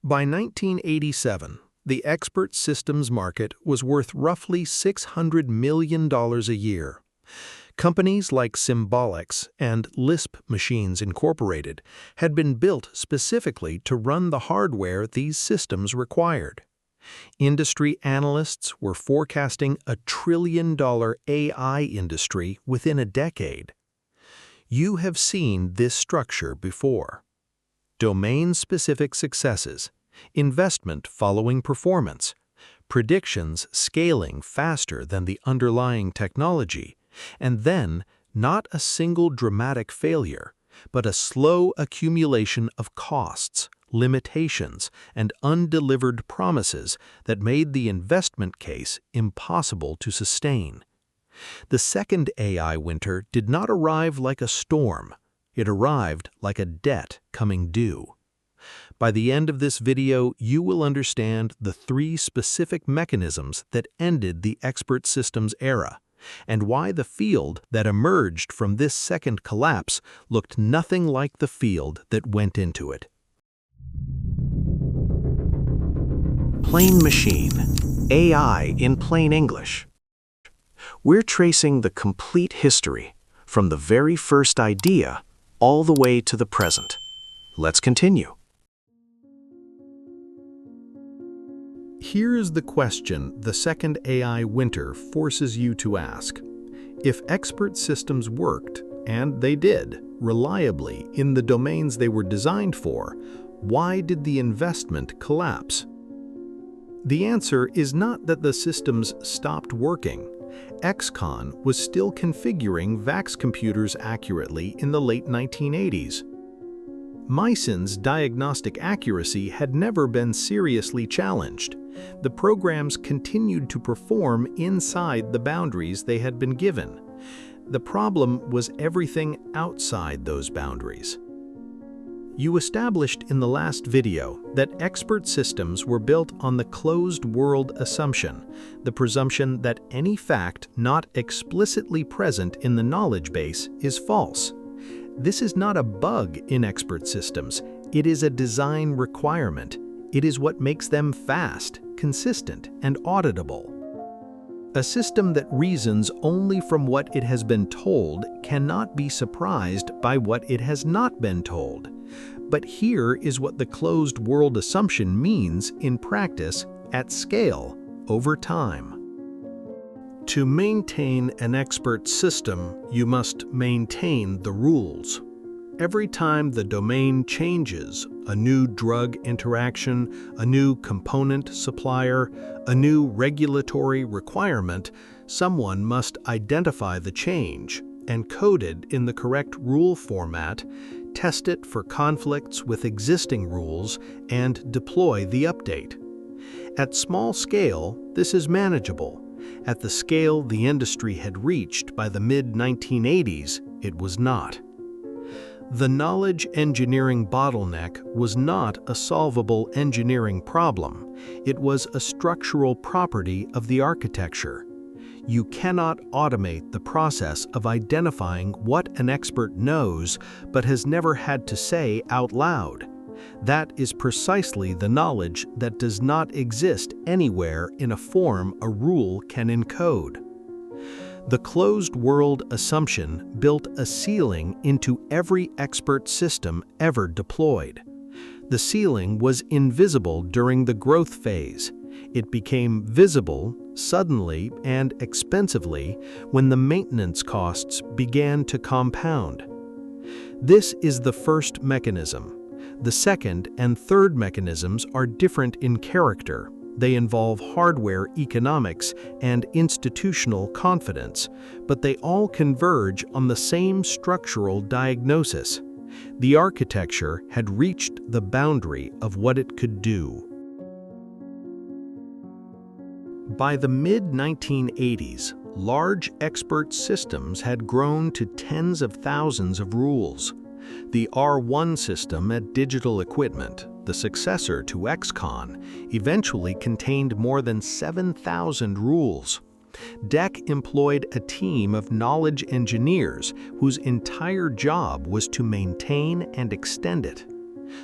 By 1987, the expert systems market was worth roughly $600 million a year. Companies like Symbolics and Lisp Machines Incorporated had been built specifically to run the hardware these systems required. Industry analysts were forecasting a trillion-dollar AI industry within a decade. You have seen this structure before. Domain-specific successes, investment following performance, predictions scaling faster than the underlying technology, and then not a single dramatic failure, but a slow accumulation of costs, limitations, and undelivered promises that made the investment case impossible to sustain. The second AI winter did not arrive like a storm. It arrived like a debt coming due. By the end of this video, you will understand the 3 specific mechanisms that ended the expert systems era, and why the field that emerged from this second collapse looked nothing like the field that went into it. Plain machine, AI in plain English. We're tracing the complete history, from the very first idea all the way to the present. Let's continue. Here's the question the second AI winter forces you to ask. If expert systems worked, and they did, reliably in the domains they were designed for, why did the investment collapse? The answer is not that the systems stopped working. XCON was still configuring VAX computers accurately in the late 1980s. Meison's diagnostic accuracy had never been seriously challenged. The programs continued to perform inside the boundaries they had been given. The problem was everything outside those boundaries. You established in the last video that expert systems were built on the closed world assumption, the presumption that any fact not explicitly present in the knowledge base is false. This is not a bug in expert systems. It is a design requirement. It is what makes them fast, consistent, and auditable. A system that reasons only from what it has been told cannot be surprised by what it has not been told. But here is what the closed world assumption means in practice at scale over time. To maintain an expert system, you must maintain the rules. Every time the domain changes, a new drug interaction, a new component supplier, a new regulatory requirement, someone must identify the change, encode it in the correct rule format, test it for conflicts with existing rules, and deploy the update. At small scale, this is manageable. At the scale the industry had reached by the mid-1980s, it was not. The knowledge engineering bottleneck was not a solvable engineering problem. It was a structural property of the architecture. You cannot automate the process of identifying what an expert knows but has never had to say out loud. That is precisely the knowledge that does not exist anywhere in a form a rule can encode. The closed world assumption built a ceiling into every expert system ever deployed. The ceiling was invisible during the growth phase. It became visible suddenly and expensively when the maintenance costs began to compound. This is the first mechanism. The second and third mechanisms are different in character. They involve hardware economics and institutional confidence, but they all converge on the same structural diagnosis. The architecture had reached the boundary of what it could do. By the mid-1980s, large expert systems had grown to tens of thousands of rules. The R1 system at Digital Equipment, the successor to XCON, eventually contained more than 7,000 rules. DEC employed a team of knowledge engineers whose entire job was to maintain and extend it.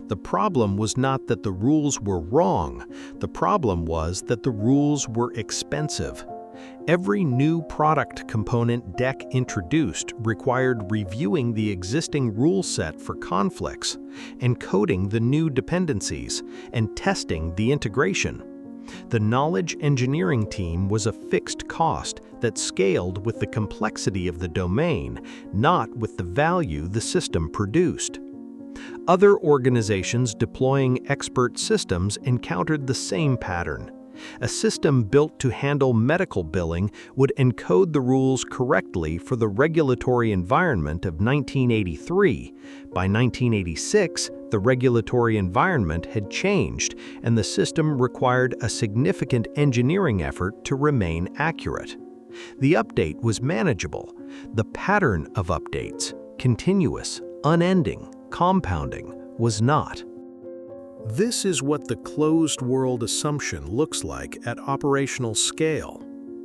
The problem was not that the rules were wrong. The problem was that the rules were expensive. Every new product component DEC introduced required reviewing the existing rule set for conflicts, encoding the new dependencies, and testing the integration. The knowledge engineering team was a fixed cost that scaled with the complexity of the domain, not with the value the system produced. Other organizations deploying expert systems encountered the same pattern. A system built to handle medical billing would encode the rules correctly for the regulatory environment of 1983. By 1986, the regulatory environment had changed, and the system required a significant engineering effort to remain accurate. The update was manageable. The pattern of updates, continuous, unending, compounding, was not. This is what the closed-world assumption looks like at operational scale.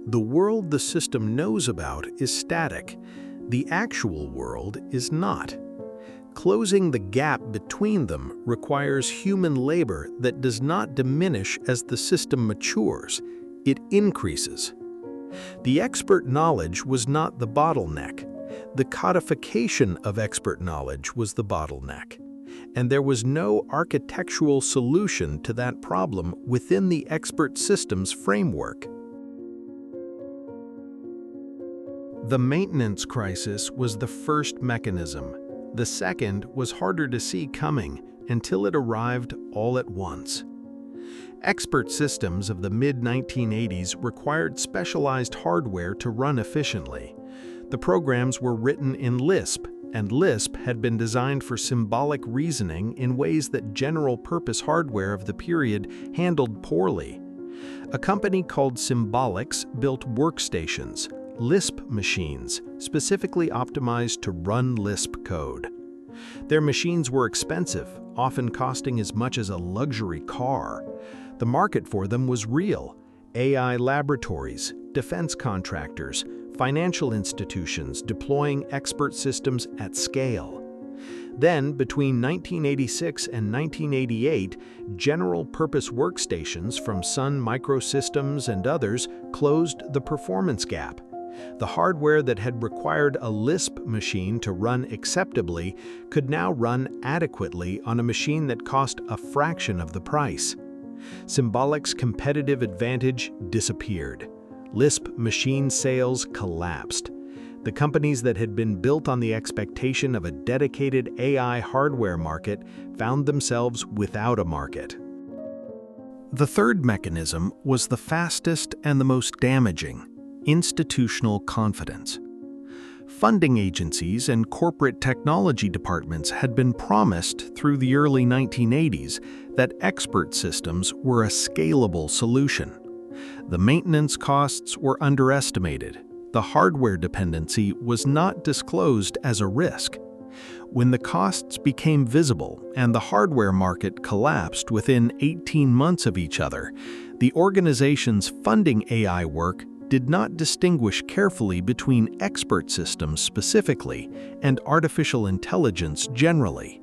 The world the system knows about is static. The actual world is not. Closing the gap between them requires human labor that does not diminish as the system matures. It increases. The expert knowledge was not the bottleneck. The codification of expert knowledge was the bottleneck. And there was no architectural solution to that problem within the expert systems framework. The maintenance crisis was the first mechanism. The second was harder to see coming until it arrived all at once. Expert systems of the mid-1980s required specialized hardware to run efficiently. The programs were written in Lisp, and Lisp had been designed for symbolic reasoning in ways that general-purpose hardware of the period handled poorly. A company called Symbolics built workstations, Lisp machines, specifically optimized to run Lisp code. Their machines were expensive, often costing as much as a luxury car. The market for them was real: AI laboratories, defense contractors, financial institutions deploying expert systems at scale. Then, between 1986 and 1988, general-purpose workstations from Sun Microsystems and others closed the performance gap. The hardware that had required a Lisp machine to run acceptably could now run adequately on a machine that cost a fraction of the price. Symbolics' competitive advantage disappeared. Lisp machine sales collapsed. The companies that had been built on the expectation of a dedicated AI hardware market found themselves without a market. The third mechanism was the fastest and the most damaging: institutional confidence. Funding agencies and corporate technology departments had been promised through the early 1980s that expert systems were a scalable solution. The maintenance costs were underestimated. The hardware dependency was not disclosed as a risk. When the costs became visible and the hardware market collapsed within 18 months of each other, the organizations funding AI work did not distinguish carefully between expert systems specifically and artificial intelligence generally.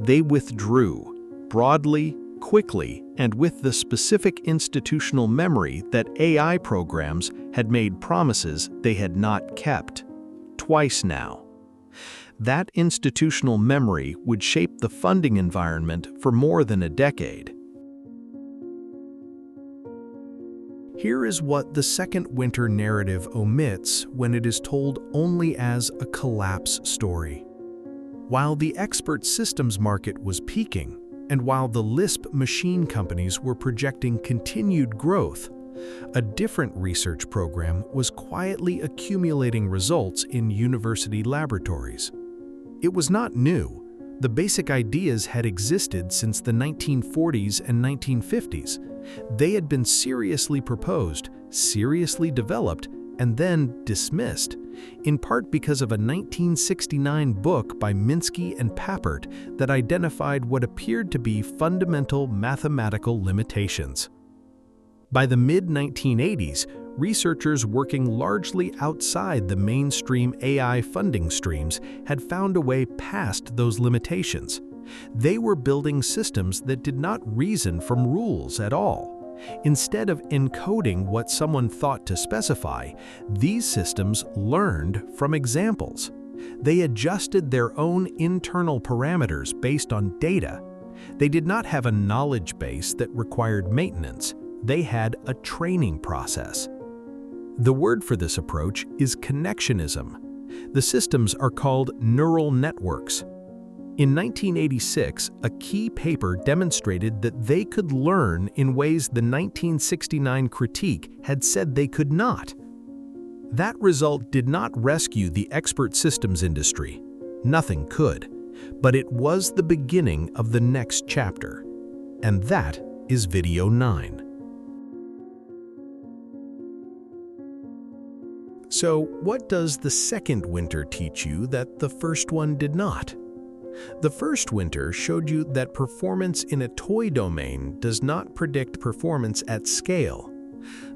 They withdrew, broadly, quickly, and with the specific institutional memory that AI programs had made promises they had not kept. Twice now. That institutional memory would shape the funding environment for more than a decade. Here is what the second winter narrative omits when it is told only as a collapse story. While the expert systems market was peaking, and while the Lisp machine companies were projecting continued growth, a different research program was quietly accumulating results in university laboratories. It was not new. The basic ideas had existed since the 1940s and 1950s. They had been seriously proposed, seriously developed, and then dismissed, in part because of a 1969 book by Minsky and Papert that identified what appeared to be fundamental mathematical limitations. By the mid-1980s, researchers working largely outside the mainstream AI funding streams had found a way past those limitations. They were building systems that did not reason from rules at all. Instead of encoding what someone thought to specify, these systems learned from examples. They adjusted their own internal parameters based on data. They did not have a knowledge base that required maintenance. They had a training process. The word for this approach is connectionism. The systems are called neural networks. In 1986, a key paper demonstrated that they could learn in ways the 1969 critique had said they could not. That result did not rescue the expert systems industry. Nothing could. But it was the beginning of the next chapter. And that is video 9. So, what does the second winter teach you that the first one did not? The first winter showed you that performance in a toy domain does not predict performance at scale.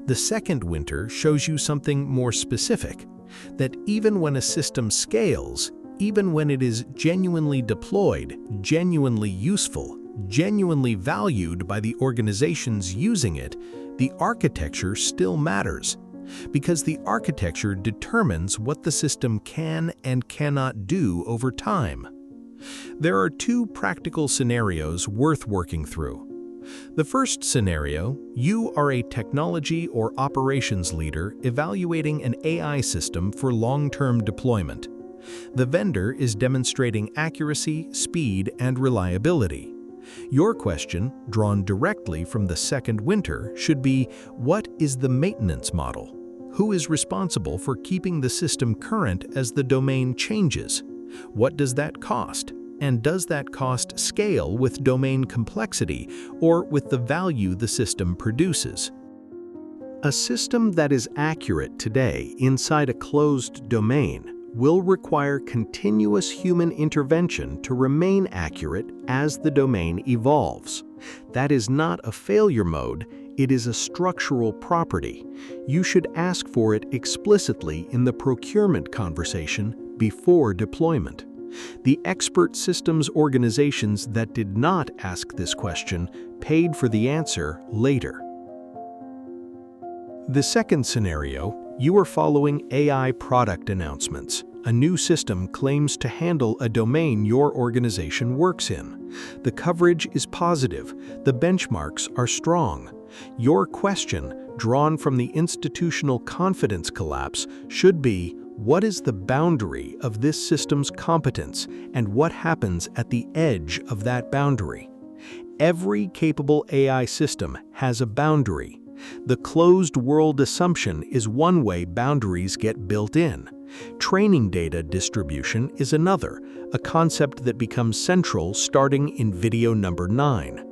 The second winter shows you something more specific, that even when a system scales, even when it is genuinely deployed, genuinely useful, genuinely valued by the organizations using it, the architecture still matters. Because the architecture determines what the system can and cannot do over time. There are two practical scenarios worth working through. The first scenario, you are a technology or operations leader evaluating an AI system for long-term deployment. The vendor is demonstrating accuracy, speed, and reliability. Your question, drawn directly from the second winter, should be, what is the maintenance model? Who is responsible for keeping the system current as the domain changes? What does that cost? And does that cost scale with domain complexity or with the value the system produces? A system that is accurate today inside a closed domain will require continuous human intervention to remain accurate as the domain evolves. That is not a failure mode, it is a structural property. You should ask for it explicitly in the procurement conversation before deployment. The expert systems organizations that did not ask this question paid for the answer later. The second scenario, you are following AI product announcements. A new system claims to handle a domain your organization works in. The coverage is positive. The benchmarks are strong. Your question, drawn from the institutional confidence collapse, should be, what is the boundary of this system's competence and what happens at the edge of that boundary? Every capable AI system has a boundary. The closed world assumption is one way boundaries get built in. Training data distribution is another, a concept that becomes central starting in video number 9.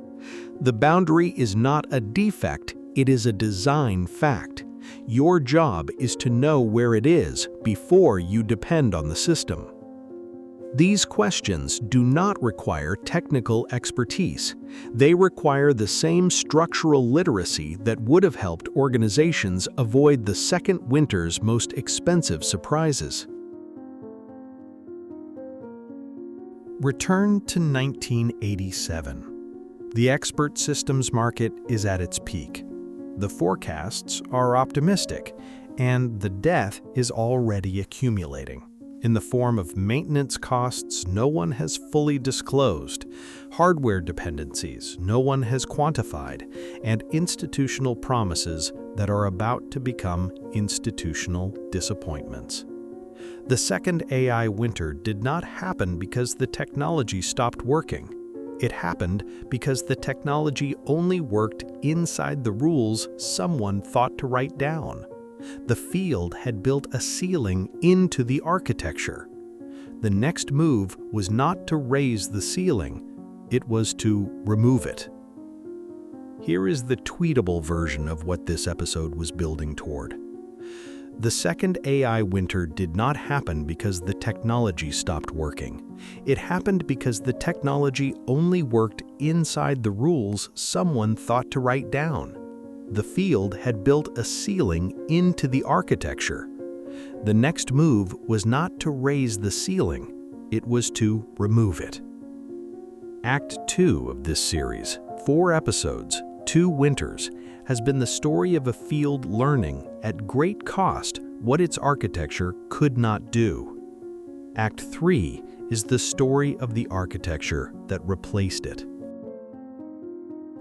The boundary is not a defect, it is a design fact. Your job is to know where it is before you depend on the system. These questions do not require technical expertise. They require the same structural literacy that would have helped organizations avoid the second winter's most expensive surprises. Return to 1987. The expert systems market is at its peak. The forecasts are optimistic, and the debt is already accumulating. In the form of maintenance costs no one has fully disclosed, hardware dependencies no one has quantified, and institutional promises that are about to become institutional disappointments. The second AI winter did not happen because the technology stopped working. It happened because the technology only worked inside the rules someone thought to write down. The field had built a ceiling into the architecture. The next move was not to raise the ceiling, it was to remove it. Here is the tweetable version of what this episode was building toward. The second AI winter did not happen because the technology stopped working. It happened because the technology only worked inside the rules someone thought to write down. The field had built a ceiling into the architecture. The next move was not to raise the ceiling, it was to remove it. Act 2 of this series, 4 episodes, 2 winters, has been the story of a field learning, at great cost, what its architecture could not do. Act 3 is the story of the architecture that replaced it.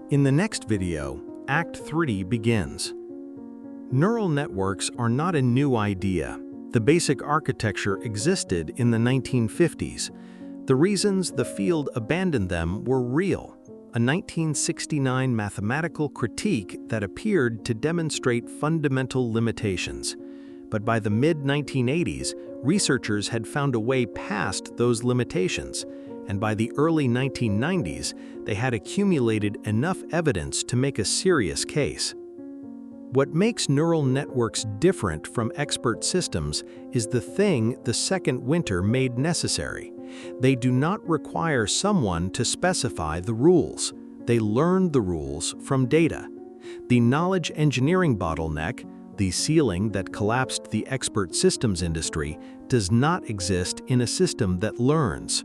In the next video, Act 3 begins. Neural networks are not a new idea. The basic architecture existed in the 1950s. The reasons the field abandoned them were real. A 1969 mathematical critique that appeared to demonstrate fundamental limitations. But by the mid-1980s, researchers had found a way past those limitations, and by the early 1990s, they had accumulated enough evidence to make a serious case. What makes neural networks different from expert systems is the thing the second winter made necessary. They do not require someone to specify the rules. They learn the rules from data. The knowledge engineering bottleneck, the ceiling that collapsed the expert systems industry, does not exist in a system that learns.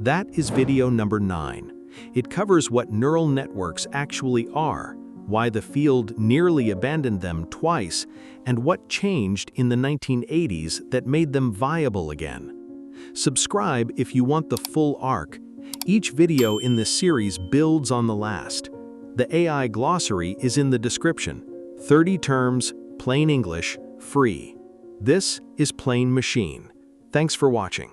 That is video number 9. It covers what neural networks actually are, why the field nearly abandoned them twice, and what changed in the 1980s that made them viable again. Subscribe if you want the full arc. Each video in this series builds on the last. The AI glossary is in the description. 30 terms, plain English, free. This is Plain Machine. Thanks for watching.